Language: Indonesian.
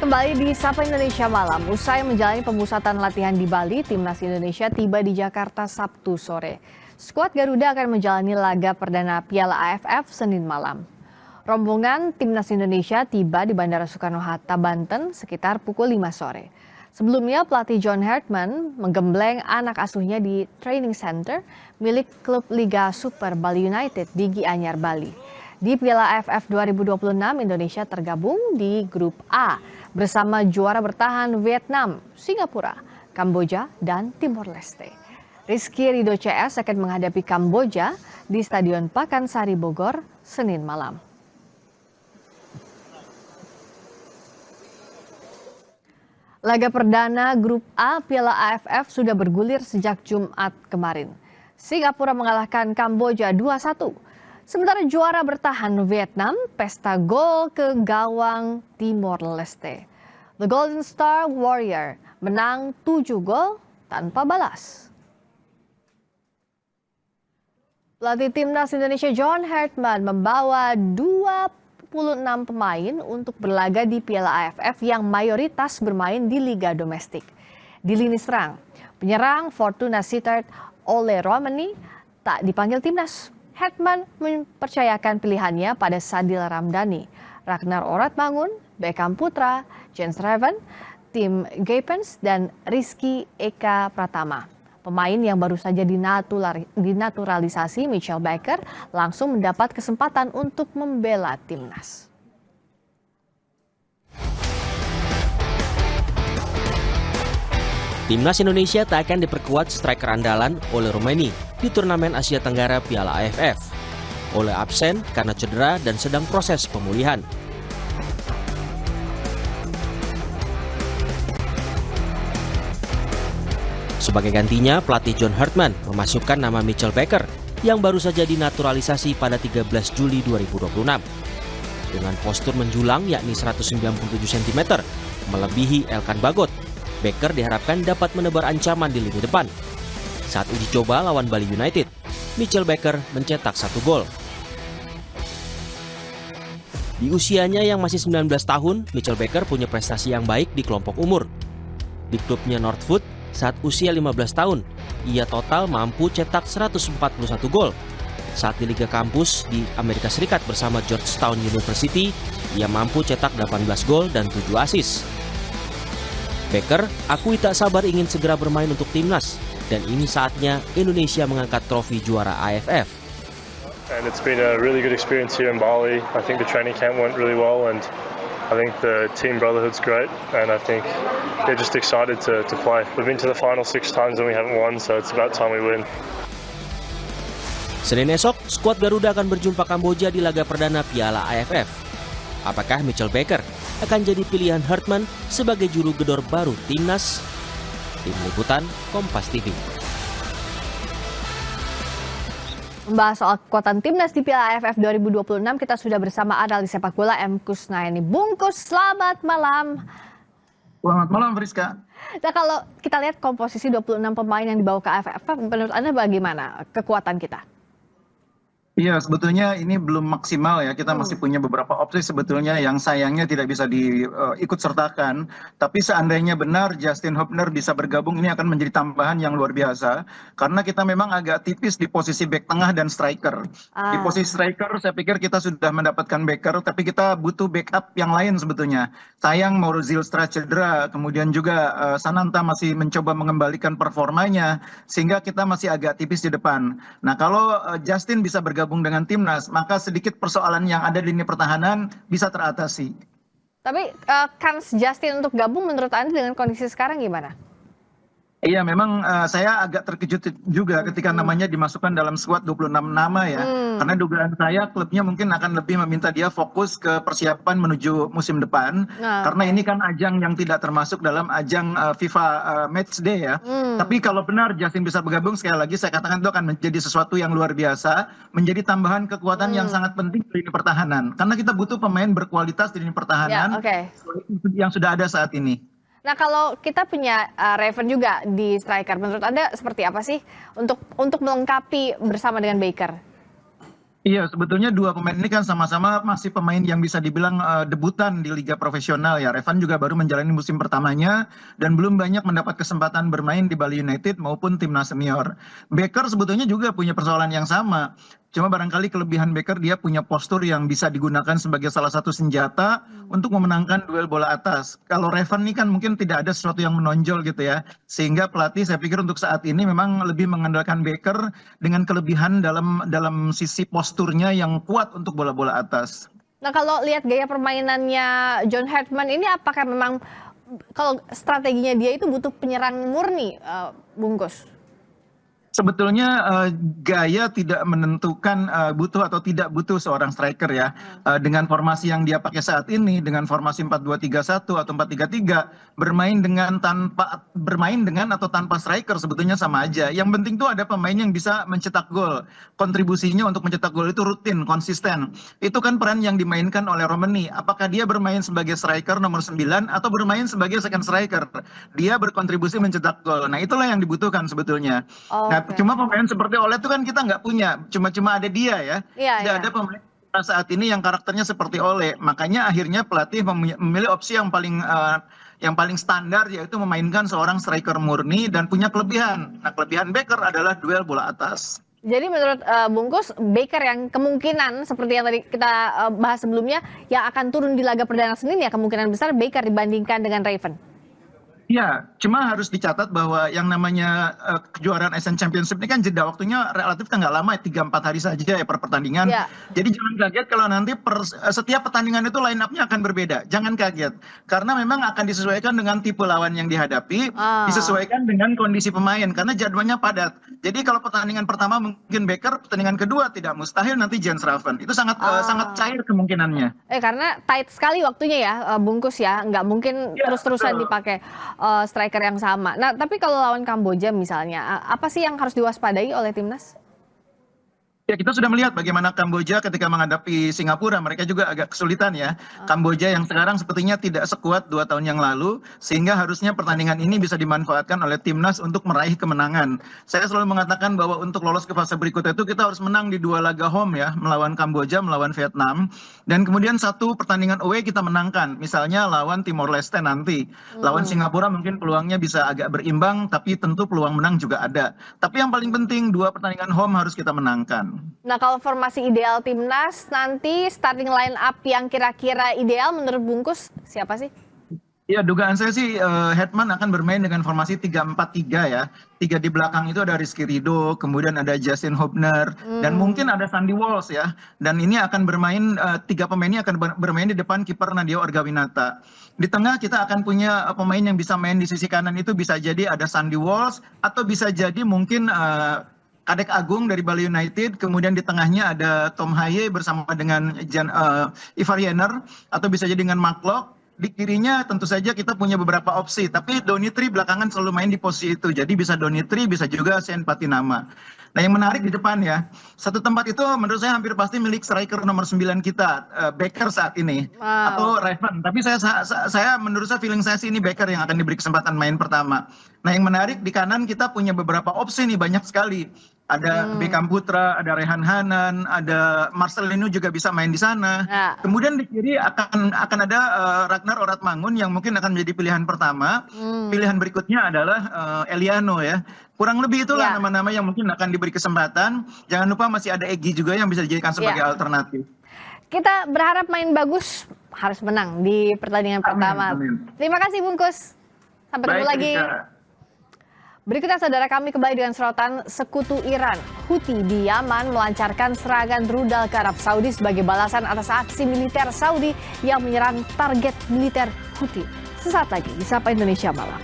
Kembali di Sapa Indonesia Malam, usai menjalani pemusatan latihan di Bali, Timnas Indonesia tiba di Jakarta Sabtu sore. Skuad Garuda akan menjalani laga perdana Piala AFF Senin malam. Rombongan Timnas Indonesia tiba di Bandara Soekarno-Hatta, Banten sekitar pukul 5 sore. Sebelumnya, pelatih John Hartman menggembleng anak asuhnya di training center milik klub Liga Super Bali United di Gianyar, Bali. Di Piala AFF 2026, Indonesia tergabung di Grup A bersama juara bertahan Vietnam, Singapura, Kamboja, dan Timor Leste. Rizky Ridho CS akan menghadapi Kamboja di Stadion Pakansari Bogor, Senin malam. Laga perdana Grup A Piala AFF sudah bergulir sejak Jumat kemarin. Singapura mengalahkan Kamboja 2-1. Sementara juara bertahan Vietnam pesta gol ke gawang Timor Leste. The Golden Star Warrior menang 7 gol tanpa balas. Pelatih Timnas Indonesia John Hartman membawa 26 pemain untuk berlaga di Piala AFF yang mayoritas bermain di Liga Domestik. Di lini serang, penyerang Fortuna Sittard Ole Romani tak dipanggil Timnas. Hartman mempercayakan pilihannya pada Sadil Ramdhani, Ragnar Oratmangun, Beckham Putra, Jens Reven, Tim Gapens, dan Rizky Eka Pratama. Pemain yang baru saja dinaturalisasi Mitchell Baker langsung mendapat kesempatan untuk membela Timnas. Timnas Indonesia tak akan diperkuat striker andalan Ole Romani di turnamen Asia Tenggara Piala AFF. Ole absen karena cedera dan sedang proses pemulihan. Sebagai gantinya, pelatih John Hartman memasukkan nama Mitchell Baker yang baru saja dinaturalisasi pada 13 Juli 2026. Dengan postur menjulang yakni 197 cm, melebihi Elkan Bagot, Baker diharapkan dapat menebar ancaman di lini depan. Saat uji coba lawan Bali United, Mitchell Baker mencetak 1 gol. Di usianya yang masih 19 tahun, Mitchell Baker punya prestasi yang baik di kelompok umur. Di klubnya Northwood, saat usia 15 tahun, ia total mampu cetak 141 gol. Saat di Liga Kampus di Amerika Serikat bersama Georgetown University, ia mampu cetak 18 gol dan 7 assist. Baker akui tak sabar ingin segera bermain untuk timnas, dan ini saatnya Indonesia mengangkat trofi juara AFF. And it's been a really good experience here in Bali. I think the training camp went really well, and I think the team brotherhood's great, and I think they're just excited to play. We've been to the final 6 times and we haven't won, so it's about time we win. Senin esok, skuad Garuda akan berjumpa Kamboja di laga perdana Piala AFF. Apakah Mitchell Baker akan jadi pilihan Hartman sebagai juru gedor baru timnas? Tim Liputan Kompas TV. Membahas soal kekuatan timnas di Piala AFF 2026, kita sudah bersama analis sepak bola M. Kusnayani. Bungkus, selamat malam. Selamat malam, Friska. Nah, kalau kita lihat komposisi 26 pemain yang dibawa ke AFF, menurut Anda bagaimana kekuatan kita? Iya, sebetulnya ini belum maksimal ya. Kita masih punya beberapa opsi sebetulnya yang sayangnya tidak bisa diikut sertakan. Tapi seandainya benar Justin Hubner bisa bergabung, ini akan menjadi tambahan yang luar biasa. Karena kita memang agak tipis di posisi bek tengah dan striker. Di posisi striker saya pikir kita sudah mendapatkan Baker, tapi kita butuh backup yang lain sebetulnya. Sayang Mauro Zylstra cedera, kemudian juga Sananta masih mencoba mengembalikan performanya, sehingga kita masih agak tipis di depan. Nah, kalau Justin bisa bergabung dengan timnas, maka sedikit persoalan yang ada di lini pertahanan bisa teratasi. Tapi kans Justin untuk gabung menurut Anda dengan kondisi sekarang gimana? Iya, memang saya agak terkejut juga ketika namanya dimasukkan dalam skuad 26 nama ya. Karena dugaan saya klubnya mungkin akan lebih meminta dia fokus ke persiapan menuju musim depan. Karena ini kan ajang yang tidak termasuk dalam ajang FIFA Matchday ya. Tapi kalau benar Justin bisa bergabung, sekali lagi saya katakan itu akan menjadi sesuatu yang luar biasa. Menjadi tambahan kekuatan yang sangat penting di lini pertahanan. Karena kita butuh pemain berkualitas di lini pertahanan yang sudah ada saat ini. Nah, kalau kita punya Reven juga di striker, menurut Anda seperti apa sih untuk melengkapi bersama dengan Baker? Iya, sebetulnya dua pemain ini kan sama-sama masih pemain yang bisa dibilang debutan di liga profesional ya. Revan juga baru menjalani musim pertamanya dan belum banyak mendapat kesempatan bermain di Bali United maupun timnas senior. Becker sebetulnya juga punya persoalan yang sama. Cuma barangkali kelebihan Becker dia punya postur yang bisa digunakan sebagai salah satu senjata untuk memenangkan duel bola atas. Kalau Revan ini kan mungkin tidak ada sesuatu yang menonjol gitu ya. Sehingga pelatih saya pikir untuk saat ini memang lebih mengandalkan Becker dengan kelebihan dalam sisi posturnya yang kuat untuk bola-bola atas. Nah, kalau lihat gaya permainannya John Hartman ini, apakah memang kalau strateginya dia itu butuh penyerang murni, Bungkus? Sebetulnya gaya tidak menentukan butuh atau tidak butuh seorang striker ya. Dengan formasi yang dia pakai saat ini, dengan formasi 4-2-3-1 atau 4-3-3, bermain dengan atau tanpa striker sebetulnya sama aja. Yang penting tuh ada pemain yang bisa mencetak gol. Kontribusinya untuk mencetak gol itu rutin, konsisten. Itu kan peran yang dimainkan oleh Romani. Apakah dia bermain sebagai striker nomor 9 atau bermain sebagai second striker? Dia berkontribusi mencetak gol. Nah, itulah yang dibutuhkan sebetulnya. Nah, cuma pemain seperti Ole itu kan kita nggak punya, cuma ada dia ya. Tidak ada pemain saat ini yang karakternya seperti Ole. Makanya akhirnya pelatih memilih opsi yang paling standar, yaitu memainkan seorang striker murni dan punya kelebihan. Nah, kelebihan Becker adalah duel bola atas. Jadi menurut Bungkus, Becker yang kemungkinan seperti yang tadi kita bahas sebelumnya, yang akan turun di laga perdana Senin ya, kemungkinan besar Becker dibandingkan dengan Raven. Ya, cuma harus dicatat bahwa yang namanya kejuaraan Asian Championship ini kan jeda waktunya relatif nggak lama, 3-4 hari saja ya per pertandingan. Ya. Jadi jangan kaget kalau nanti setiap pertandingan itu line up-nya akan berbeda. Jangan kaget, karena memang akan disesuaikan dengan tipe lawan yang dihadapi, disesuaikan dengan kondisi pemain, karena jadwalnya padat. Jadi kalau pertandingan pertama mungkin Becker, pertandingan kedua tidak mustahil nanti Jens Raven. Itu sangat cair kemungkinannya. Karena tight sekali waktunya ya, Bungkus ya, nggak mungkin terus-terusan dipakai striker yang sama. Nah, tapi kalau lawan Kamboja misalnya, apa sih yang harus diwaspadai oleh timnas? Ya, kita sudah melihat bagaimana Kamboja ketika menghadapi Singapura, mereka juga agak kesulitan ya. Kamboja yang sekarang sepertinya tidak sekuat 2 tahun yang lalu, sehingga harusnya pertandingan ini bisa dimanfaatkan oleh timnas untuk meraih kemenangan. Saya selalu mengatakan bahwa untuk lolos ke fase berikutnya itu kita harus menang di 2 laga home ya, melawan Kamboja, melawan Vietnam, dan kemudian 1 pertandingan away kita menangkan, misalnya lawan Timor Leste nanti. Lawan Singapura mungkin peluangnya bisa agak berimbang, tapi tentu peluang menang juga ada. Tapi yang paling penting 2 pertandingan home harus kita menangkan. Nah, kalau formasi ideal timnas nanti starting line up yang kira-kira ideal menurut Bungkus siapa sih? Ya, dugaan saya sih Hetman akan bermain dengan formasi 3-4-3 ya. 3 di belakang itu ada Rizky Ridho, kemudian ada Justin Hubner, dan mungkin ada Sandy Walsh ya. Dan ini akan bermain, 3 pemain ini akan bermain di depan kiper Nadio Argawinata. Di tengah kita akan punya pemain yang bisa main di sisi kanan, itu bisa jadi ada Sandy Walsh, atau bisa jadi mungkin Kadek Agung dari Bali United, kemudian di tengahnya ada Tom Haye bersama dengan Ivar Jenner, atau bisa jadi dengan Mark Locke. Di kirinya tentu saja kita punya beberapa opsi, tapi Donitri belakangan selalu main di posisi itu, jadi bisa Donitri, bisa juga Sen Patinama. Nah, yang menarik di depan ya, satu tempat itu menurut saya hampir pasti milik striker nomor 9 kita, Becker saat ini, atau Raven. Tapi saya menurut saya feeling saya sih ini Becker yang akan diberi kesempatan main pertama. Nah, yang menarik di kanan kita punya beberapa opsi nih, banyak sekali. Ada Beckham Putra, ada Rehan Hanan, ada Marcelino juga bisa main di sana. Kemudian di kiri akan ada Ragnar Oratmangun yang mungkin akan menjadi pilihan pertama. Pilihan berikutnya adalah Eliano ya. Kurang lebih itulah nama-nama yang mungkin akan diberi kesempatan. Jangan lupa masih ada Egy juga yang bisa dijadikan sebagai alternatif. Kita berharap main bagus, harus menang di pertandingan pertama. Terima kasih Bungkus. Sampai ketemu lagi. Berikutnya saudara, kami kembali dengan sorotan sekutu Iran. Houthi di Yaman melancarkan serangan rudal ke Arab Saudi sebagai balasan atas aksi militer Saudi yang menyerang target militer Houthi. Sesaat lagi di Sapa Indonesia Malam.